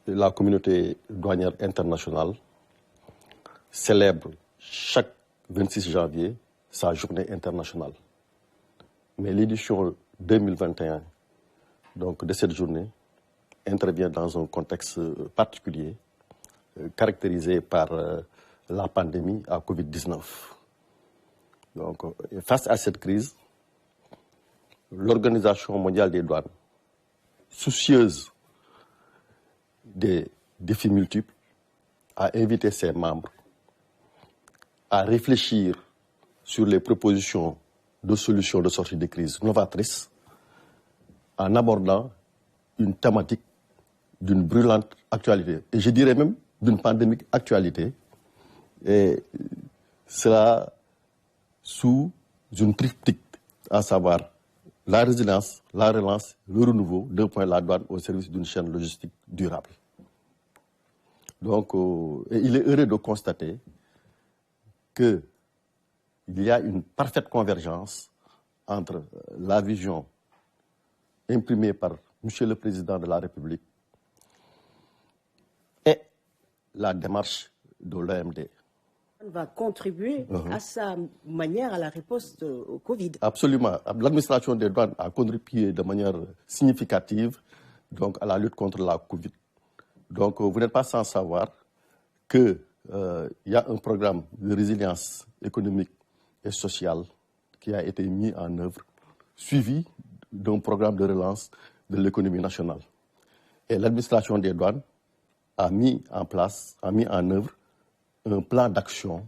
la communauté douanière internationale célèbre chaque 26 janvier sa journée internationale. Mais l'édition 2021 donc, de cette journée intervient dans un contexte particulier caractérisé par la pandémie à Covid-19. Donc, face à cette crise, l'Organisation mondiale des douanes, soucieuse des défis multiples, a invité ses membres à réfléchir sur les propositions de solutions de sortie de crise novatrices en abordant une thématique d'une brûlante actualité, et je dirais même d'une pandémique actualité, et cela sous une triptyque, à savoir la résilience, la relance, le renouveau, d'un point de la douane au service d'une chaîne logistique durable. Donc, et il est heureux de constater qu'il y a une parfaite convergence entre la vision imprimée par M. le Président de la République et la démarche de l'OMD. Va contribuer à sa manière à la riposte au Covid. Absolument. L'administration des douanes a contribué de manière significative donc, à la lutte contre la Covid. Donc, vous n'êtes pas sans savoir qu'il y a un programme de résilience économique et sociale qui a été mis en œuvre, suivi d'un programme de relance de l'économie nationale. Et l'administration des douanes a mis en œuvre un plan d'action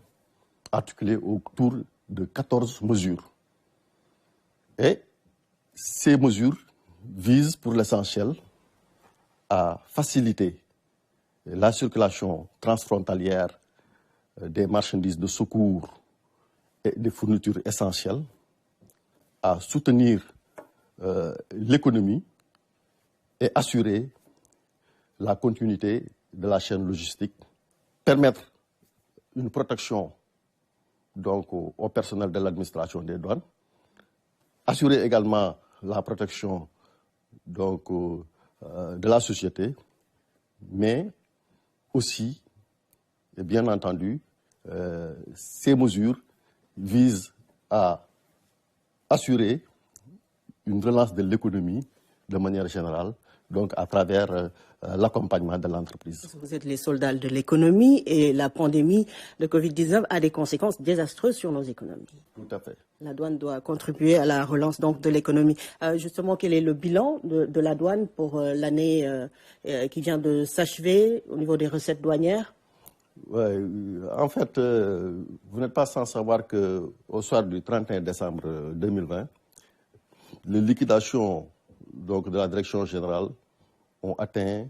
articulé autour de 14 mesures. Et ces mesures visent pour l'essentiel à faciliter la circulation transfrontalière des marchandises de secours et des fournitures essentielles, à soutenir l'économie et assurer la continuité de la chaîne logistique, permettre une protection donc, au personnel de l'administration des douanes, assurer également la protection donc, de la société, mais aussi, et bien entendu, ces mesures visent à assurer une relance de l'économie de manière générale, donc à travers l'accompagnement de l'entreprise. Vous êtes les soldats de l'économie et la pandémie de Covid-19 a des conséquences désastreuses sur nos économies. Tout à fait. La douane doit contribuer à la relance donc, de l'économie. Justement, quel est le bilan de la douane pour l'année qui vient de s'achever au niveau des recettes douanières? Ouais, en fait, vous n'êtes pas sans savoir qu'au soir du 31 décembre 2020, les liquidations donc, de la direction générale ont atteint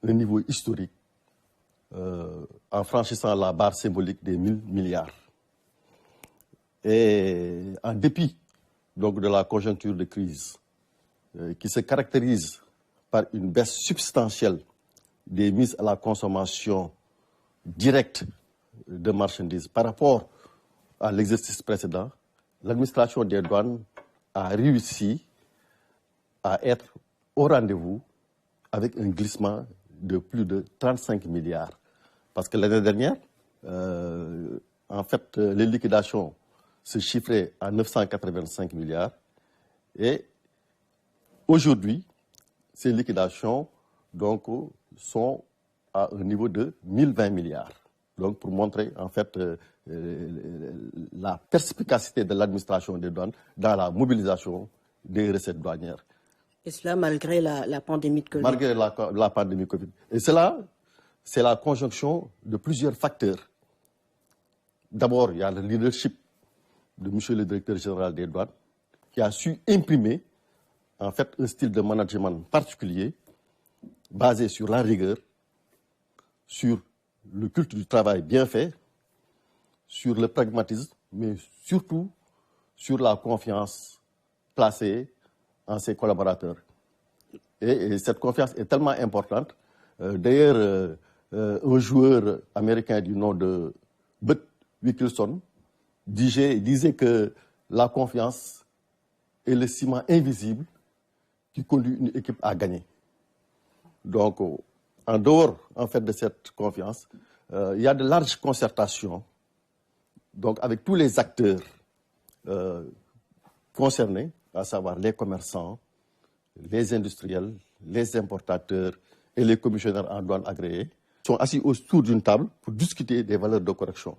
un niveau historique en franchissant la barre symbolique des 1000 milliards. Et en dépit donc, de la conjoncture de crise qui se caractérise par une baisse substantielle des mises à la consommation directe de marchandises par rapport à l'exercice précédent, l'administration des douanes a réussi à être au rendez-vous avec un glissement de plus de 35 milliards. Parce que l'année dernière, en fait, les liquidations se chiffraient à 985 milliards. Et aujourd'hui, ces liquidations donc, sont à un niveau de 1020 milliards. Donc, pour montrer, en fait, la perspicacité de l'administration des douanes dans la mobilisation des recettes douanières. Et cela malgré la pandémie de Covid. Malgré la pandémie de Covid. Et cela, c'est la conjonction de plusieurs facteurs. D'abord, il y a le leadership de M. le directeur général des douanes qui a su imprimer, en fait, un style de management particulier basé sur la rigueur, sur le culte du travail bien fait, sur le pragmatisme, mais surtout sur la confiance placée en ses collaborateurs. Et cette confiance est tellement importante. D'ailleurs, un joueur américain du nom de Bud Wilkinson disait que la confiance est le ciment invisible qui conduit une équipe à gagner. Donc, en dehors en fait, de cette confiance, il y a de larges concertations donc, avec tous les acteurs concernés, à savoir les commerçants, les industriels, les importateurs et les commissionnaires en douane agréés, sont assis autour d'une table pour discuter des valeurs de correction.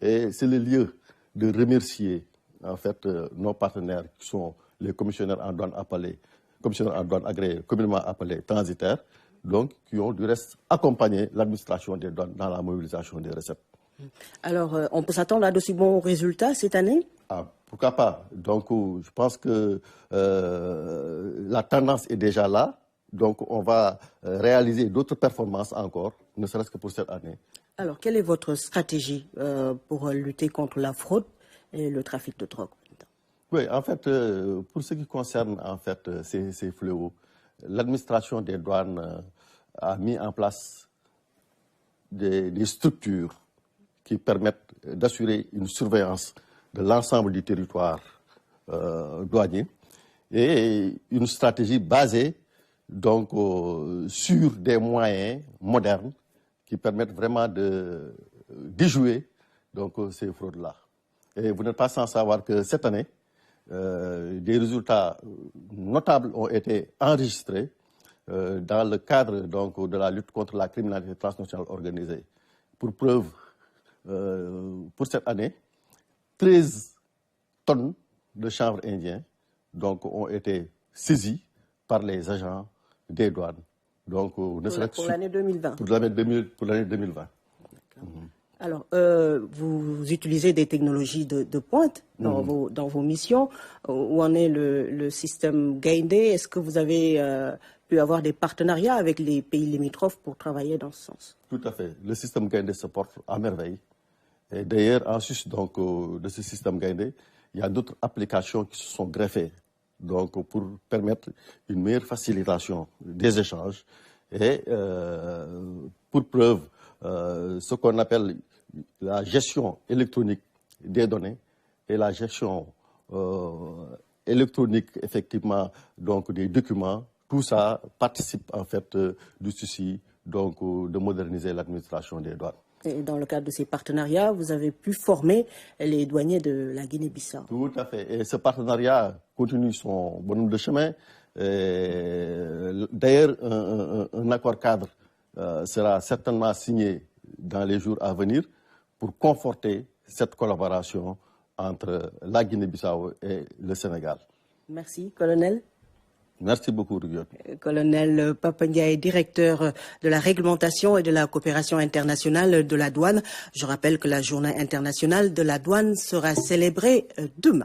Et c'est le lieu de remercier en fait, nos partenaires qui sont les commissionnaires en douane appelés, commissionnaires en douane agréés, communément appelés transitaires, donc qui ont du reste accompagné l'administration des douanes dans la mobilisation des recettes. Alors, on peut s'attendre à de si bons résultats cette année? Pourquoi pas? Donc, je pense que la tendance est déjà là. Donc, on va réaliser d'autres performances encore, ne serait-ce que pour cette année. Alors, quelle est votre stratégie pour lutter contre la fraude et le trafic de drogue? Oui, en fait, pour ce qui concerne en fait, ces fléaux, l'administration des douanes a mis en place des structures qui permettent d'assurer une surveillance de l'ensemble du territoire douanier et une stratégie basée donc, sur des moyens modernes qui permettent vraiment de déjouer donc, ces fraudes-là. Et vous n'êtes pas sans savoir que cette année, des résultats notables ont été enregistrés dans le cadre donc, de la lutte contre la criminalité transnationale organisée. Pour preuve, pour cette année, 13 tonnes de chanvre indien donc, ont été saisies par les agents des douanes. Donc, pour l'année 2020. Pour l'année 2020. Alors, vous utilisez des technologies de pointe dans vos missions. Où en est le système Gaindé? Est-ce que vous avez pu avoir des partenariats avec les pays limitrophes pour travailler dans ce sens? Tout à fait. Le système Gaindé se porte à merveille. Et d'ailleurs, en sus donc, de ce système Gaindé, il y a d'autres applications qui se sont greffées donc, pour permettre une meilleure facilitation des échanges. Et pour preuve, ce qu'on appelle la gestion électronique des données et la gestion électronique, effectivement, donc, des documents, tout ça participe en fait du souci donc, de moderniser l'administration des douanes. Et dans le cadre de ces partenariats, vous avez pu former les douaniers de la Guinée-Bissau. Tout à fait. Et ce partenariat continue son bonhomme de chemin. D'ailleurs, un accord cadre sera certainement signé dans les jours à venir pour conforter cette collaboration entre la Guinée-Bissau et le Sénégal. Merci, colonel. Merci beaucoup, Rugyot. Colonel Papa Ndiaye, directeur de la réglementation et de la coopération internationale de la douane. Je rappelle que la journée internationale de la douane sera célébrée demain.